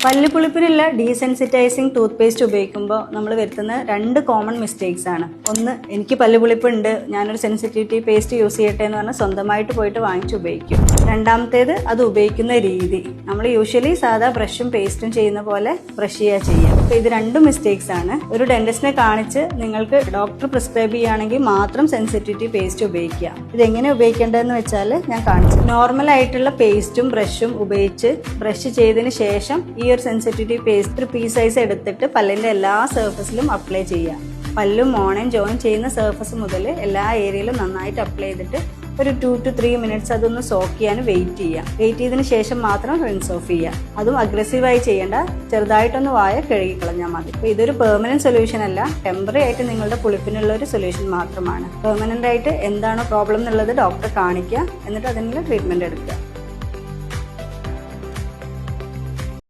പല്ലുപുളിപ്പിനുള്ള ഡീസെൻസിറ്റൈസിങ് tooth paste ഉപയോഗിക്കുമ്പോൾ നമ്മൾ വരുത്തുന്ന 2 കോമൺ മിസ്റ്റേക്സ് ആണ്. ഒന്ന്, എനിക്ക് പല്ലുപുളിപ്പുണ്ട്, ഞാനൊരു സെൻസിറ്റിവിറ്റി പേസ്റ്റ് യൂസ് ചെയ്യട്ടെ എന്ന് പറഞ്ഞാൽ സ്വന്തമായിട്ട് പോയിട്ട് വാങ്ങിച്ച് ഉപയോഗിക്കും. രണ്ടാമത്തേത്, അത് ഉപയോഗിക്കുന്ന രീതി. നമ്മൾ യൂഷ്വലി സാധാ ബ്രഷും പേസ്റ്റും ചെയ്യുന്ന പോലെ ബ്രഷ് ചെയ്യുക. അപ്പോൾ ഇത് 2 മിസ്റ്റേക്സ് ആണ്. ഒരു ഡെന്റിസ്റ്റിനെ കാണിച്ച് നിങ്ങൾക്ക് ഡോക്ടർ പ്രിസ്ക്രൈബ് ചെയ്യുകയാണെങ്കിൽ മാത്രം സെൻസിറ്റിവിറ്റി പേസ്റ്റ് ഉപയോഗിക്കുക. ഇതെങ്ങനെ ഉപയോഗിക്കേണ്ടതെന്ന് വെച്ചാൽ ഞാൻ കാണിച്ചു. നോർമൽ ആയിട്ടുള്ള പേസ്റ്റും ബ്രഷും ഉപയോഗിച്ച് ബ്രഷ് ചെയ്തതിന് ശേഷം ഈ ഒരു സെൻസിറ്റിവിറ്റി പേസ്റ്റ് ഒരു പീസ് സൈസ് എടുത്തിട്ട് പല്ലിൻ്റെ എല്ലാ സർഫസിലും അപ്ലൈ ചെയ്യുക. പല്ലും മോണയും ജോയിൻ ചെയ്യുന്ന സർഫസ് മുതൽ എല്ലാ ഏരിയയിലും നന്നായിട്ട് അപ്ലൈ ചെയ്തിട്ട് ഒരു 2 to 3 മിനിറ്റ്സ് അതൊന്ന് സോക്ക് ചെയ്യാൻ വെയിറ്റ് ചെയ്യുക. വെയിറ്റ് ചെയ്തതിന് ശേഷം മാത്രം റിൻസ് ഓഫ് ചെയ്യുക. അതും അഗ്രസീവായി ചെയ്യേണ്ട, ചെറുതായിട്ടൊന്ന് വായ കഴുകി കളഞ്ഞാൽ മതി. അപ്പോൾ ഇതൊരു പെർമനന്റ് സൊല്യൂഷൻ അല്ല, ടെമ്പററി ആയിട്ട് നിങ്ങളുടെ പുളിപ്പിനുള്ള ഒരു സൊല്യൂഷൻ മാത്രമാണ്. പെർമനന്റ് ആയിട്ട് എന്താണോ പ്രോബ്ലം എന്നുള്ളത് ഡോക്ടറെ കാണിക്കുക, എന്നിട്ട് അതിനുള്ള ട്രീറ്റ്മെന്റ് എടുക്കുക.